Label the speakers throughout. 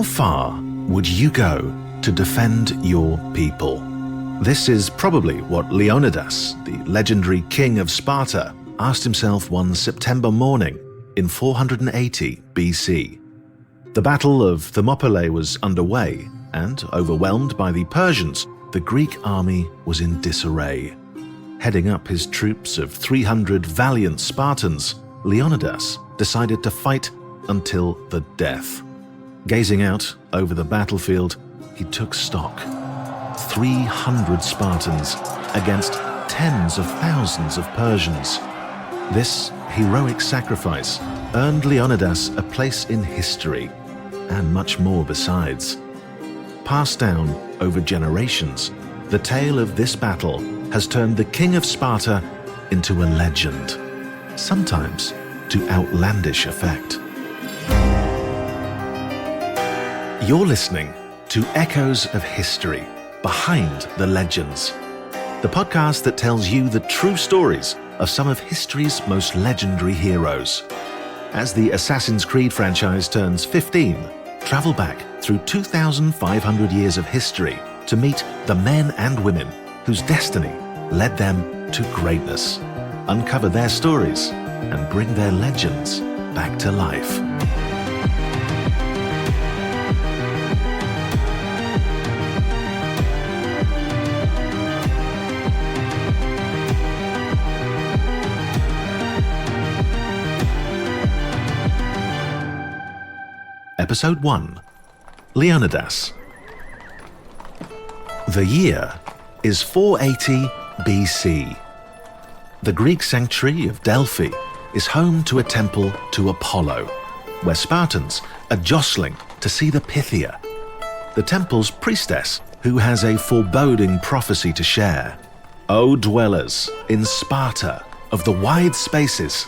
Speaker 1: How far would you go to defend your people? This is probably what Leonidas, the legendary king of Sparta, asked himself one September morning in 480 BC. The Battle of Thermopylae was underway, and overwhelmed by the Persians, the Greek army was in disarray. Heading up his troops of 300 valiant Spartans, Leonidas decided to fight until the death. Gazing out over the battlefield, he took stock. 300 Spartans against tens of thousands of Persians. This heroic sacrifice earned Leonidas a place in history, and much more besides. Passed down over generations, the tale of this battle has turned the king of Sparta into a legend, sometimes to outlandish effect. You're listening to Echoes of History, Behind the Legends, the podcast that tells you the true stories of some of history's most legendary heroes. As the Assassin's Creed franchise turns 15, travel back through 2,500 years of history to meet the men and women whose destiny led them to greatness, uncover their stories, and bring their legends back to life. Episode 1. Leonidas. The year is 480 BC. The Greek sanctuary of Delphi is home to a temple to Apollo, where Spartans are jostling to see the Pythia, the temple's priestess who has a foreboding prophecy to share. O dwellers in Sparta of the wide spaces,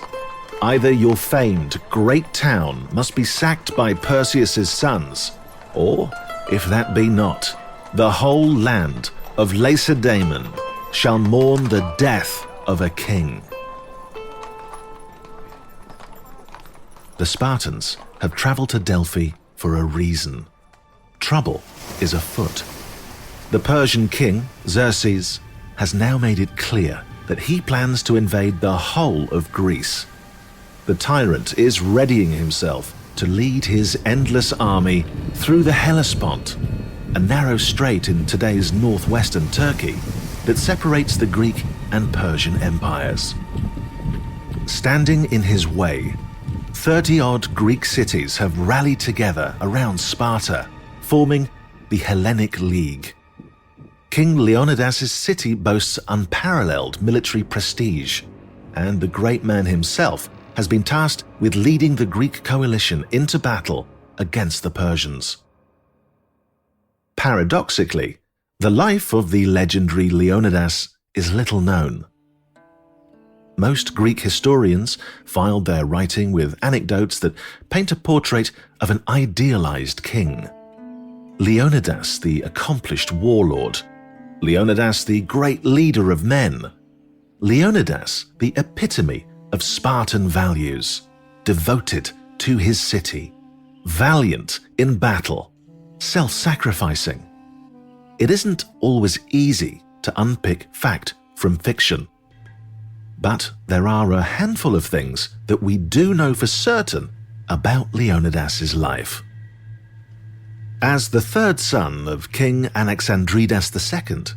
Speaker 1: either your famed great town must be sacked by Perseus' sons, or, if that be not, the whole land of Lacedaemon shall mourn the death of a king. The Spartans have traveled to Delphi for a reason. Trouble is afoot. The Persian king, Xerxes, has now made it clear that he plans to invade the whole of Greece. The tyrant is readying himself to lead his endless army through the Hellespont, a narrow strait in today's northwestern Turkey that separates the Greek and Persian empires. Standing in his way, 30-odd Greek cities have rallied together around Sparta, forming the Hellenic League. King Leonidas' city boasts unparalleled military prestige, and the great man himself has been tasked with leading the Greek coalition into battle against the Persians. Paradoxically, the life of the legendary Leonidas is little known. Most Greek historians filed their writing with anecdotes that paint a portrait of an idealized king. Leonidas, the accomplished warlord. Leonidas, the great leader of men. Leonidas, the epitome of Spartan values, devoted to his city, valiant in battle, self-sacrificing. It isn't always easy to unpick fact from fiction. But there are a handful of things that we do know for certain about Leonidas' life. As the third son of King Anaxandridas II,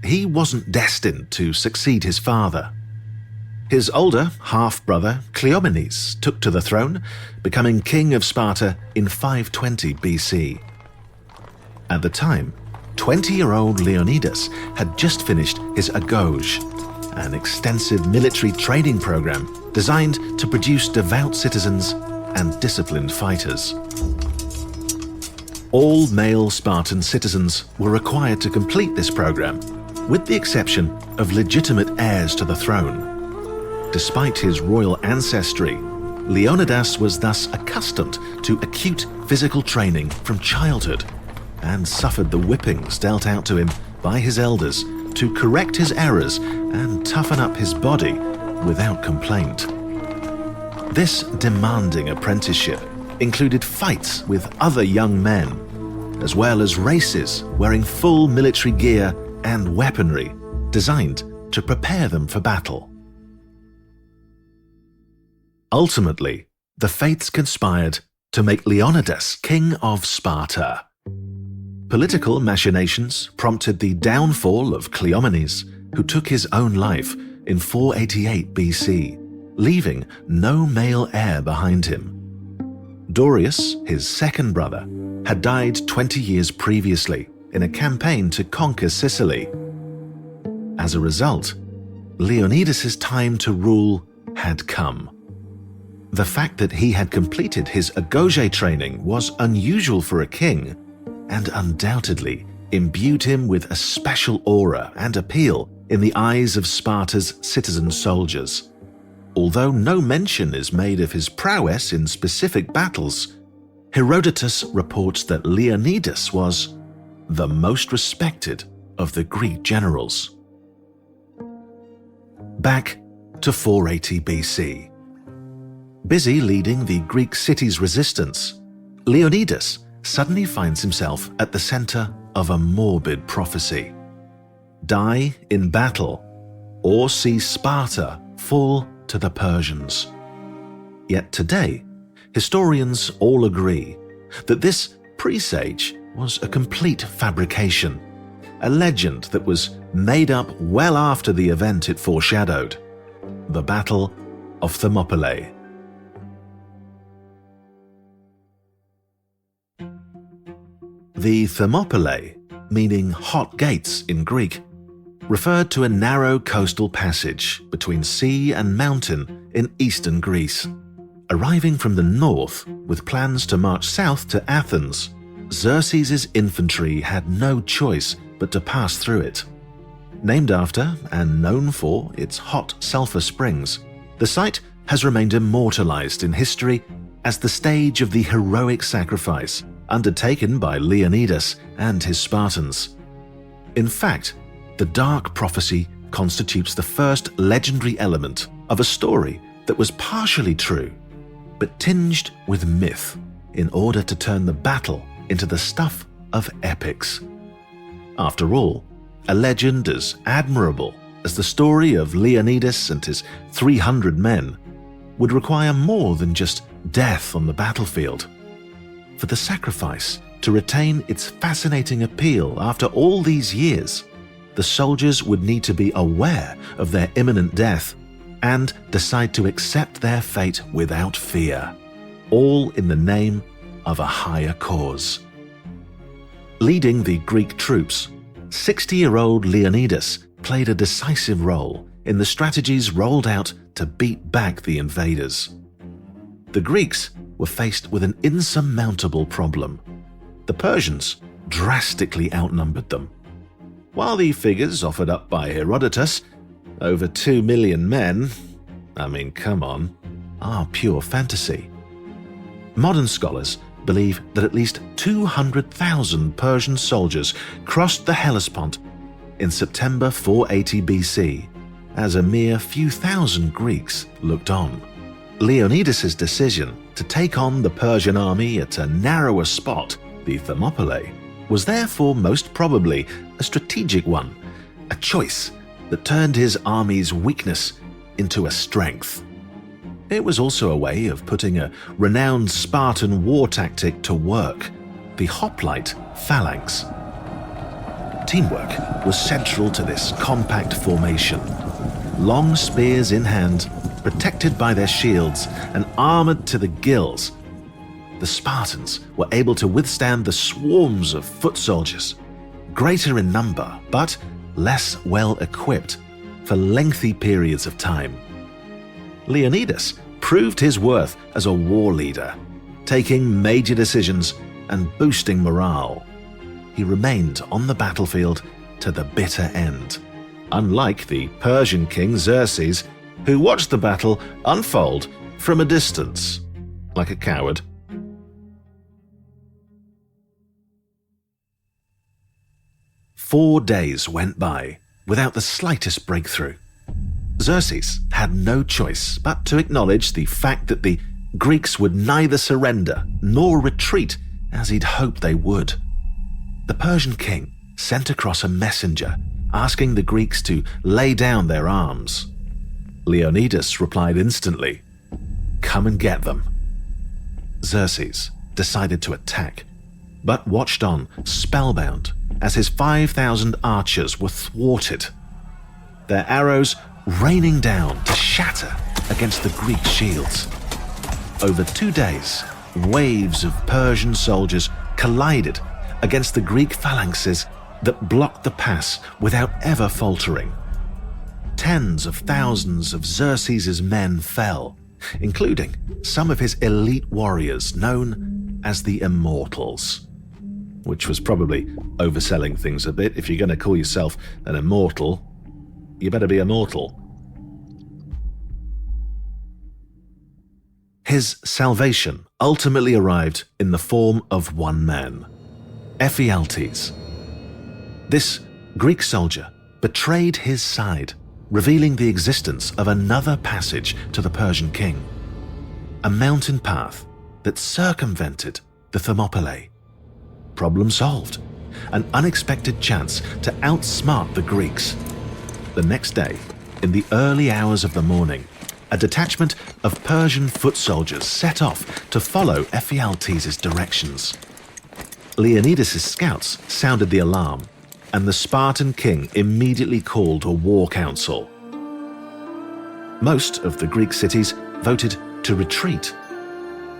Speaker 1: he wasn't destined to succeed his father. His older half-brother Cleomenes took to the throne, becoming king of Sparta in 520 BC. At the time, 20-year-old Leonidas had just finished his Agauge, an extensive military training program designed to produce devout citizens and disciplined fighters. All male Spartan citizens were required to complete this program, with the exception of legitimate heirs to the throne. Despite his royal ancestry, Leonidas was thus accustomed to acute physical training from childhood and suffered the whippings dealt out to him by his elders to correct his errors and toughen up his body without complaint. This demanding apprenticeship included fights with other young men as well as races wearing full military gear and weaponry designed to prepare them for battle. Ultimately, the fates conspired to make Leonidas king of Sparta. Political machinations prompted the downfall of Cleomenes, who took his own life in 488 BC, leaving no male heir behind him. Dorius, his second brother, had died 20 years previously in a campaign to conquer Sicily. As a result, Leonidas' time to rule had come. The fact that he had completed his agoge training was unusual for a king, and undoubtedly imbued him with a special aura and appeal in the eyes of Sparta's citizen soldiers. Although no mention is made of his prowess in specific battles, Herodotus reports that Leonidas was the most respected of the Greek generals. Back to 480 BC. Busy leading the Greek city's resistance, Leonidas suddenly finds himself at the center of a morbid prophecy. Die in battle, or see Sparta fall to the Persians. Yet today, historians all agree that this presage was a complete fabrication, a legend that was made up well after the event it foreshadowed, the Battle of Thermopylae. The Thermopylae, meaning hot gates in Greek, referred to a narrow coastal passage between sea and mountain in eastern Greece. Arriving from the north with plans to march south to Athens, Xerxes' infantry had no choice but to pass through it. Named after and known for its hot sulfur springs, the site has remained immortalized in history as the stage of the heroic sacrifice undertaken by Leonidas and his Spartans. In fact, the dark prophecy constitutes the first legendary element of a story that was partially true, but tinged with myth in order to turn the battle into the stuff of epics. After all, a legend as admirable as the story of Leonidas and his 300 men would require more than just death on the battlefield. For the sacrifice to retain its fascinating appeal after all these years, the soldiers would need to be aware of their imminent death and decide to accept their fate without fear, all in the name of a higher cause. Leading the Greek troops, 60-year-old Leonidas played a decisive role in the strategies rolled out to beat back the invaders. The Greeks were faced with an insurmountable problem. The Persians drastically outnumbered them. While the figures offered up by Herodotus, over 2 million men, come on, are pure fantasy. Modern scholars believe that at least 200,000 Persian soldiers crossed the Hellespont in September 480 BC, as a mere few thousand Greeks looked on. Leonidas' decision to take on the Persian army at a narrower spot, the Thermopylae, was therefore most probably a strategic one, a choice that turned his army's weakness into a strength. It was also a way of putting a renowned Spartan war tactic to work, the hoplite phalanx. Teamwork was central to this compact formation. Long spears in hand, protected by their shields and armored to the gills, the Spartans were able to withstand the swarms of foot soldiers, greater in number but less well equipped, for lengthy periods of time. Leonidas proved his worth as a war leader, taking major decisions and boosting morale. He remained on the battlefield to the bitter end, unlike the Persian king Xerxes, who watched the battle unfold from a distance, like a coward. Four days went by without the slightest breakthrough. Xerxes had no choice but to acknowledge the fact that the Greeks would neither surrender nor retreat as he'd hoped they would. the Persian king sent across a messenger asking the Greeks to lay down their arms. Leonidas replied instantly, "Come and get them." Xerxes decided to attack, but watched on, spellbound, as his 5,000 archers were thwarted, their arrows raining down to shatter against the Greek shields. Over 2 days, waves of Persian soldiers collided against the Greek phalanxes that blocked the pass without ever faltering. Tens of thousands of Xerxes' men fell, including some of his elite warriors known as the Immortals, which was probably overselling things a bit. If you're going to call yourself an immortal, you better be immortal. His salvation ultimately arrived in the form of one man, Ephialtes. This Greek soldier betrayed his side, revealing the existence of another passage to the Persian king, a mountain path that circumvented the Thermopylae. Problem solved, an unexpected chance to outsmart the Greeks. The next day, in the early hours of the morning, a detachment of Persian foot soldiers set off to follow Ephialtes' directions. Leonidas' scouts sounded the alarm, and the Spartan king immediately called a war council. Most of the Greek cities voted to retreat,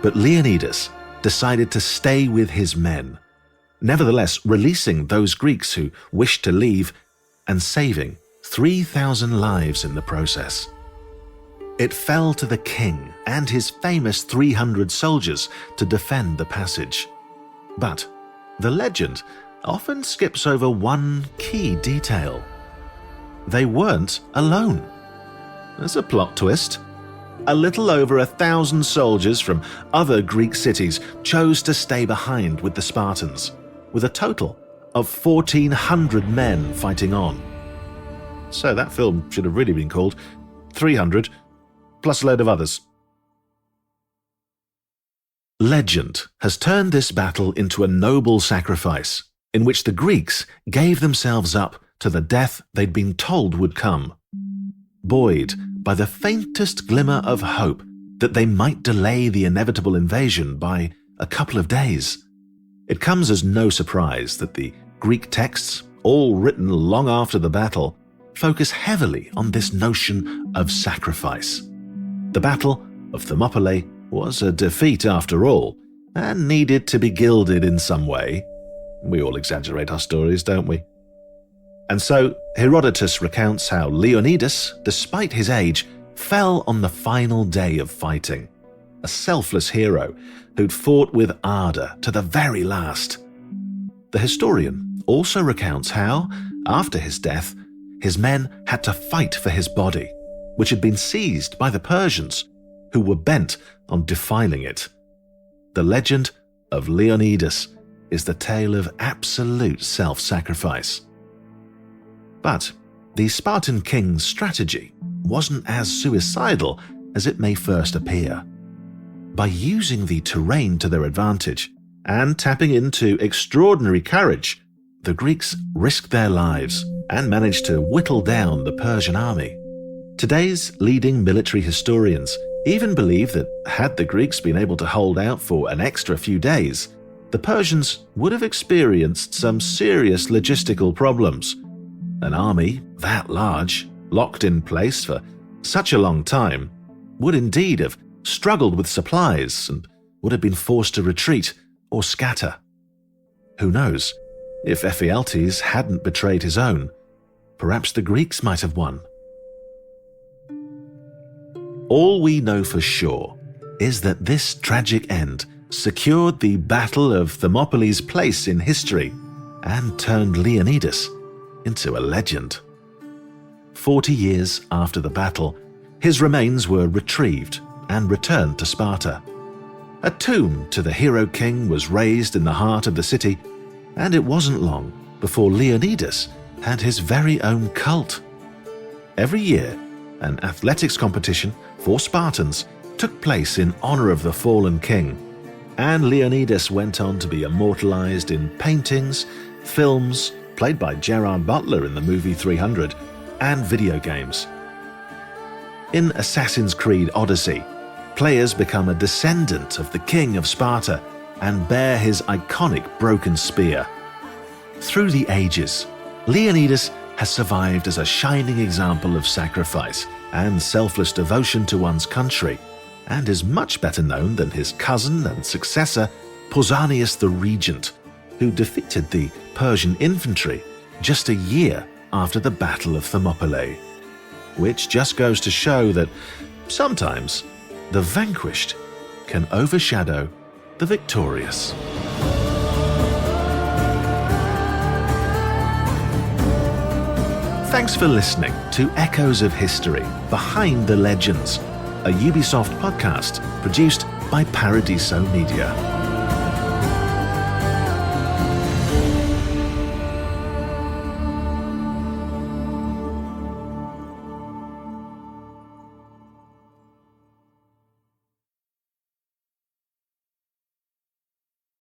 Speaker 1: but Leonidas decided to stay with his men, nevertheless releasing those Greeks who wished to leave and saving 3,000 lives in the process. It fell to the king and his famous 300 soldiers to defend the passage. But the legend often skips over one key detail. They weren't alone. There's a plot twist. A little over 1,000 soldiers from other Greek cities chose to stay behind with the Spartans, with a total of 1,400 men fighting on. So that film should have really been called 300 plus a load of others. Legend has turned this battle into a noble sacrifice in which the Greeks gave themselves up to the death they'd been told would come, buoyed by the faintest glimmer of hope that they might delay the inevitable invasion by a couple of days. It comes as no surprise that the Greek texts, all written long after the battle, focus heavily on this notion of sacrifice. The Battle of Thermopylae was a defeat after all, and needed to be gilded in some way. We all exaggerate our stories, don't we? And so Herodotus recounts how Leonidas, despite his age, fell on the final day of fighting, a selfless hero who'd fought with ardor to the very last. The historian also recounts how, after his death, his men had to fight for his body, which had been seized by the Persians, who were bent on defiling it. The legend of Leonidas is the tale of absolute self-sacrifice. But the Spartan king's strategy wasn't as suicidal as it may first appear. By using the terrain to their advantage and tapping into extraordinary courage, the Greeks risked their lives and managed to whittle down the Persian army. Today's leading military historians even believe that had the Greeks been able to hold out for an extra few days, the Persians would have experienced some serious logistical problems. An army that large, locked in place for such a long time, would indeed have struggled with supplies and would have been forced to retreat or scatter. Who knows? If Ephialtes hadn't betrayed his own, perhaps the Greeks might have won. All we know for sure is that this tragic end secured the Battle of Thermopylae's place in history and turned Leonidas into a legend. 40 years after the battle, his remains were retrieved and returned to Sparta. A tomb to the hero king was raised in the heart of the city, and it wasn't long before Leonidas had his very own cult. Every year, an athletics competition for Spartans took place in honor of the fallen king, and Leonidas went on to be immortalized in paintings films, played by Gerard Butler in the movie 300, and video games. In Assassin's Creed Odyssey, players become a descendant of the king of Sparta and bear his iconic broken spear. Through the ages, Leonidas has survived as a shining example of sacrifice and selfless devotion to one's country, and is much better known than his cousin and successor, Pausanias the Regent, who defeated the Persian infantry just a year after the Battle of Thermopylae. Which just goes to show that sometimes the vanquished can overshadow the victorious. Thanks for listening to Echoes of History Behind the Legends, a Ubisoft podcast produced by Paradiso Media.